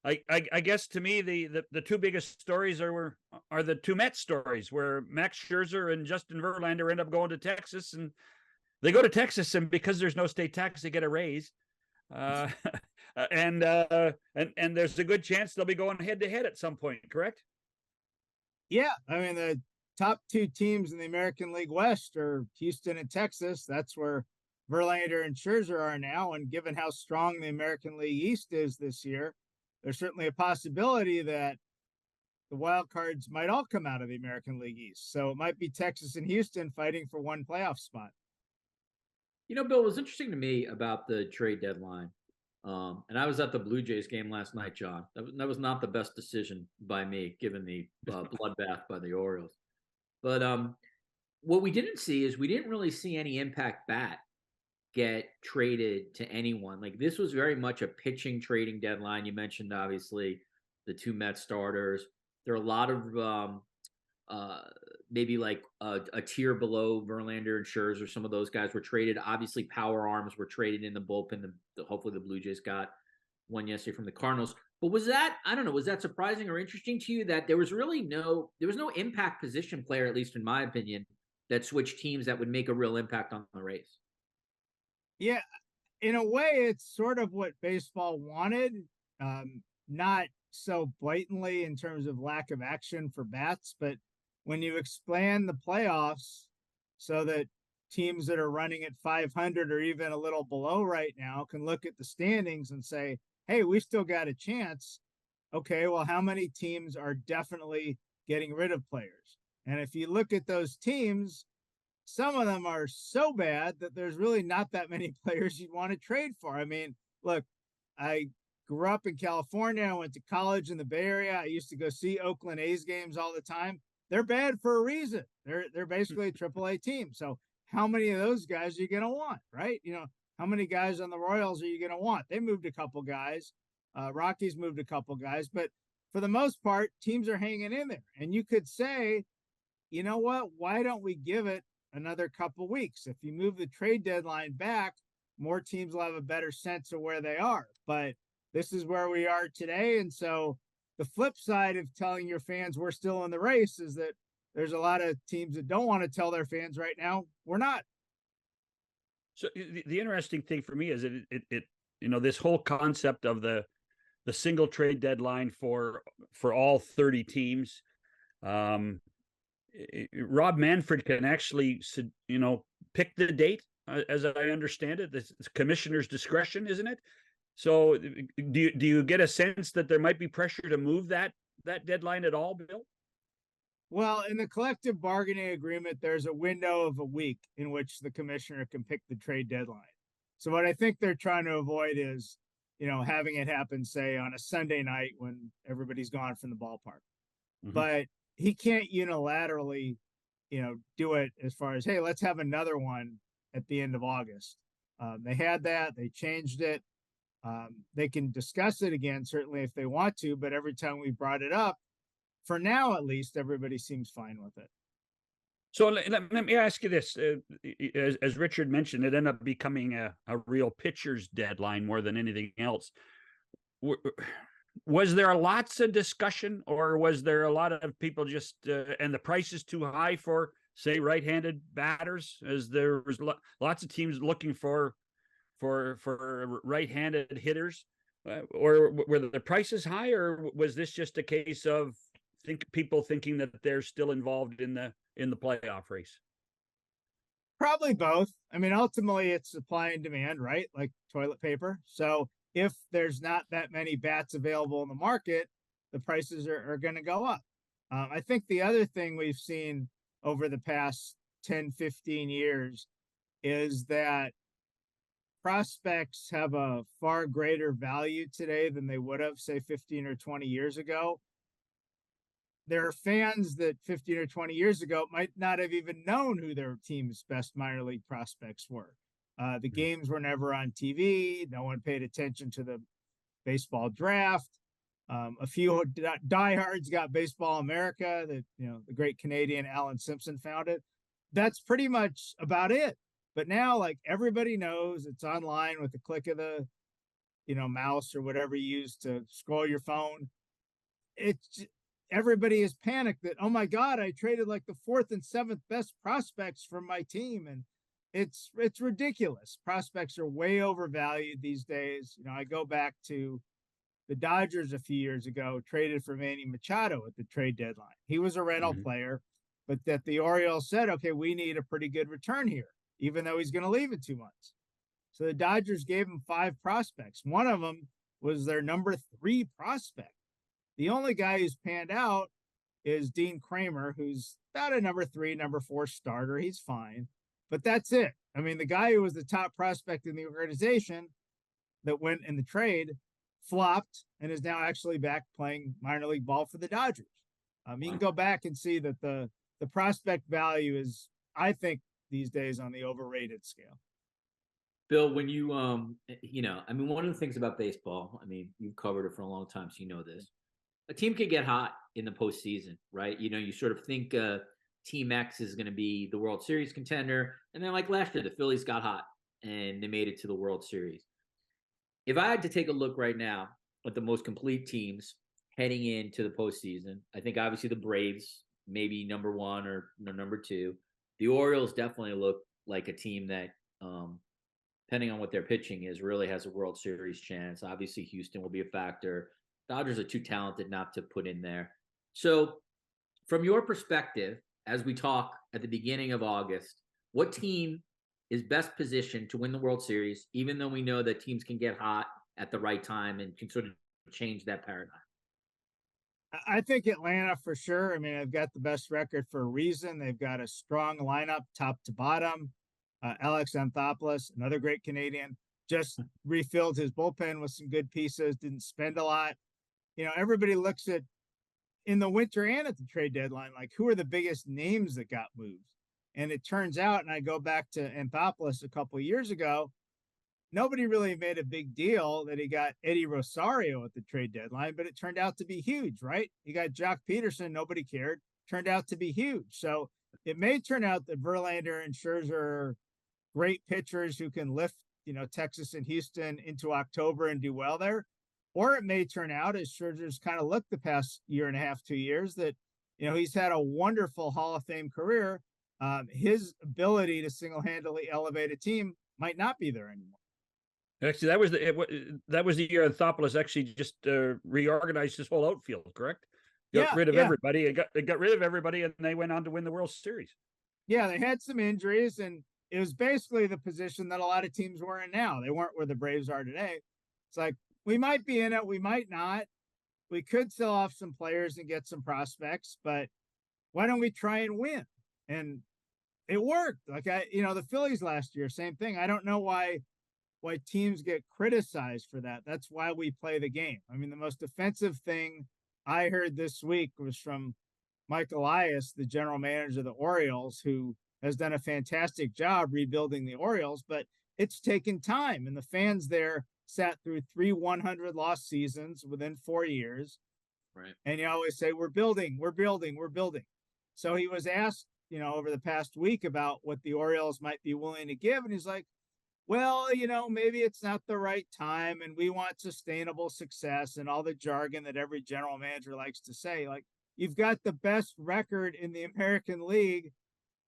I guess to me the two biggest stories are the two Mets stories where Max Scherzer and Justin Verlander end up going to Texas, and they go to Texas, and because there's no state tax, they get a raise. Uh, and there's a good chance they'll be going head to head at some point, correct? Yeah, I mean the top two teams in the American League West are Houston and Texas. That's where Verlander and Scherzer are now. And given how strong the American League East is this year, there's certainly a possibility that the wild cards might all come out of the American League East. So it might be Texas and Houston fighting for one playoff spot. Bill, it was interesting to me about the trade deadline. And I was at the Blue Jays game last night, John. That was not the best decision by me, given the bloodbath by the Orioles. But what we didn't see is we didn't really see any impact bat get traded to anyone. Like, this was very much a pitching trading deadline. You mentioned, obviously, the two Mets starters. There are a lot of maybe like a tier below Verlander and Scherzer. Some of those guys were traded. Obviously, power arms were traded in the bullpen. Hopefully the Blue Jays got one yesterday from the Cardinals. But was that surprising or interesting to you that there was no impact position player, at least in my opinion, that switched teams that would make a real impact on the race? Yeah, in a way, it's sort of what baseball wanted. Not so blatantly in terms of lack of action for bats, but when you expand the playoffs so that teams that are running at 500 or even a little below right now can look at the standings and say, hey, we still got a chance. Okay, well, how many teams are definitely getting rid of players? And if you look at those teams, some of them are so bad that there's really not that many players you'd want to trade for. I mean, look, I grew up in California. I went to college in the Bay Area. I used to go see Oakland A's games all the time. They're bad for a reason. They're basically a AAA team. So how many of those guys are you going to want, right? How many guys on the Royals are you going to want? They moved a couple guys. Rockies moved a couple guys. But for the most part, teams are hanging in there. And you could say, you know what? Why don't we give it another couple weeks? If you move the trade deadline back, more teams will have a better sense of where they are. But this is where we are today. And so the flip side of telling your fans we're still in the race is that there's a lot of teams that don't want to tell their fans right now we're not. So the interesting thing for me is that it this whole concept of the single trade deadline for all 30 teams. Rob Manfred can actually pick the date, as I understand it. It's commissioner's discretion, isn't it? So do you get a sense that there might be pressure to move that deadline at all, Bill? Well, in the collective bargaining agreement, there's a window of a week in which the commissioner can pick the trade deadline. So what I think they're trying to avoid is, having it happen, say, on a Sunday night when everybody's gone from the ballpark. Mm-hmm. But he can't unilaterally, do it as far as, hey, let's have another one at the end of August. They had that. They changed it. They can discuss it again, certainly, if they want to. But every time we brought it up, for now, at least, everybody seems fine with it. So let me ask you this. As Richard mentioned, it ended up becoming a real pitcher's deadline more than anything else. Was there lots of discussion, or was there a lot of people just, and the price is too high for, say, right-handed batters, as there was lots of teams looking for right-handed hitters, or were the prices high, or was this just a case of people thinking that they're still involved in the playoff race? Probably both. I mean, ultimately it's supply and demand, right? Like toilet paper. So if there's not that many bats available in the market, the prices are going to go up. I think the other thing we've seen over the past 10, 15 years is that prospects have a far greater value today than they would have, say, 15 or 20 years ago. There are fans that 15 or 20 years ago might not have even known who their team's best minor league prospects were. The games were never on TV. No one paid attention to the baseball draft. A few diehards got Baseball America that, the great Canadian Alan Simpson founded. That's pretty much about it. But now, like, everybody knows, it's online with the click of the mouse or whatever you use to scroll your phone. It's everybody is panicked that, oh my God, I traded like the 4th and 7th best prospects from my team. And it's ridiculous. Prospects are way overvalued these days. I go back to the Dodgers a few years ago, traded for Manny Machado at the trade deadline. He was a rental player, but that the Orioles said, okay, we need a pretty good return here, even though he's going to leave in 2 months. So the Dodgers gave him 5 prospects. One of them was their number 3 prospect. The only guy who's panned out is Dean Kramer, who's about a number 3, number 4 starter. He's fine, but that's it. I mean, the guy who was the top prospect in the organization that went in the trade flopped and is now actually back playing minor league ball for the Dodgers. You can go back and see that the prospect value is, I think, these days on the overrated scale. Bill, when you, I mean, one of the things about baseball, I mean, you've covered it for a long time, so you know this. A team can get hot in the postseason, right? You sort of think Team X is going to be the World Series contender. And then like last year, the Phillies got hot and they made it to the World Series. If I had to take a look right now at the most complete teams heading into the postseason, I think obviously the Braves, maybe number 1 or number 2. The Orioles definitely look like a team that, depending on what their pitching is, really has a World Series chance. Obviously, Houston will be a factor. Dodgers are too talented not to put in there. So from your perspective, as we talk at the beginning of August, what team is best positioned to win the World Series, even though we know that teams can get hot at the right time and can sort of change that paradigm? I think Atlanta for sure. I mean, they've got the best record for a reason. They've got a strong lineup top to bottom. Alex Anthopoulos, another great Canadian, just refilled his bullpen with some good pieces, didn't spend a lot. Everybody looks at in the winter and at the trade deadline, like who are the biggest names that got moved? And it turns out, and I go back to Anthopoulos a couple of years ago, nobody really made a big deal that he got Eddie Rosario at the trade deadline, but it turned out to be huge, right? He got Jock Peterson, nobody cared, turned out to be huge. So it may turn out that Verlander and Scherzer are great pitchers who can lift, Texas and Houston into October and do well there. Or it may turn out, as Scherzer's kind of looked the past year and a half, 2 years, that, he's had a wonderful Hall of Fame career. His ability to single-handedly elevate a team might not be there anymore. Actually, that was the year Anthopoulos actually just reorganized his whole outfield, correct? Got rid of everybody. It got rid of everybody, and they went on to win the World Series. Yeah, they had some injuries, and it was basically the position that a lot of teams were in now. They weren't where the Braves are today. It's like, we might be in it, we might not. We could sell off some players and get some prospects, but why don't we try and win? And it worked. Like the Phillies last year, same thing. I don't know why teams get criticized for that. That's why we play the game. I mean, the most offensive thing I heard this week was from Mike Elias, the general manager of the Orioles, who has done a fantastic job rebuilding the Orioles, but it's taken time. And the fans there sat through 3 100-loss seasons within 4 years. Right. And you always say, we're building. So he was asked, over the past week about what the Orioles might be willing to give. And he's like, well, maybe it's not the right time and we want sustainable success and all the jargon that every general manager likes to say. Like, you've got the best record in the American League.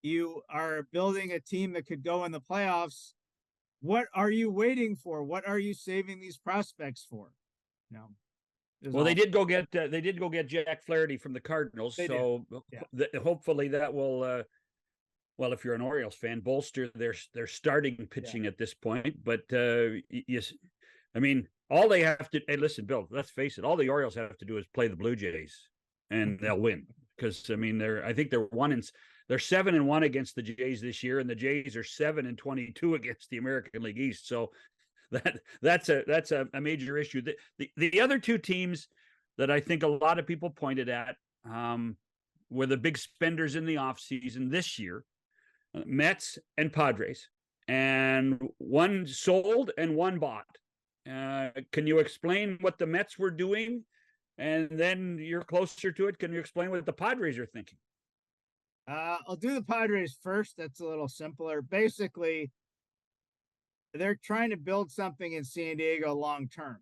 You are building a team that could go in the playoffs. What are you waiting for? What are you saving these prospects for? Well, they did go get Jack Flaherty from the Cardinals, so hopefully that will, well, if you're an Orioles fan, bolster their starting pitching at this point. But yes, I mean, all they have to. Hey, listen, Bill. Let's face it. All the Orioles have to do is play the Blue Jays, and they'll win. Because I mean, they're 7-1 against the Jays this year, and the Jays are 7-22 against the American League East. So that's a major issue. The other two teams that I think a lot of people pointed at were the big spenders in the offseason this year, Mets and Padres, and one sold and one bought. Can you explain what the Mets were doing? And then you're closer to it. Can you explain what the Padres are thinking? I'll do the Padres first. That's a little simpler. Basically, they're trying to build something in San Diego long term.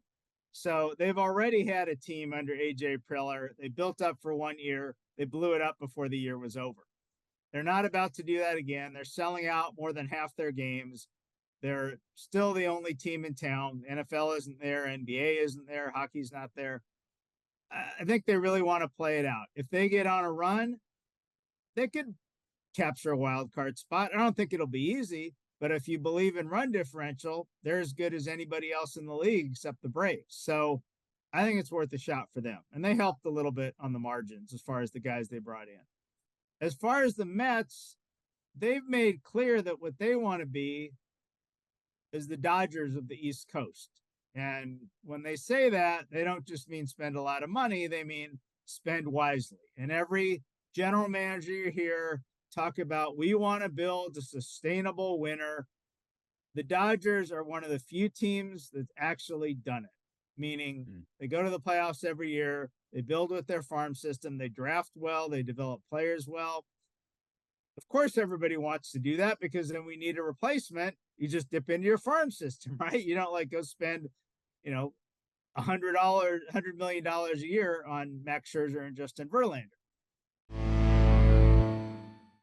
So they've already had a team under AJ Preller. They built up for 1 year. They blew it up before the year was over. They're not about to do that again. They're selling out more than half their games. They're still the only team in town. NFL isn't there. NBA isn't there. Hockey's not there. I think they really want to play it out. If they get on a run, they could capture a wild card spot. I don't think it'll be easy, but if you believe in run differential, they're as good as anybody else in the league except the Braves. So I think it's worth a shot for them. And they helped a little bit on the margins as far as the guys they brought in. As far as the Mets, they've made clear that what they want to be is the Dodgers of the East Coast. And when they say that, they don't just mean spend a lot of money, they mean spend wisely. And every general manager you hear talk about, we want to build a sustainable winner. The Dodgers are one of the few teams that's actually done it, meaning they go to the playoffs every year. They build with their farm system. They draft well. They develop players well. Of course, everybody wants to do that because then we need a replacement. You just dip into your farm system, right? You don't like go spend, $100 million a year on Max Scherzer and Justin Verlander.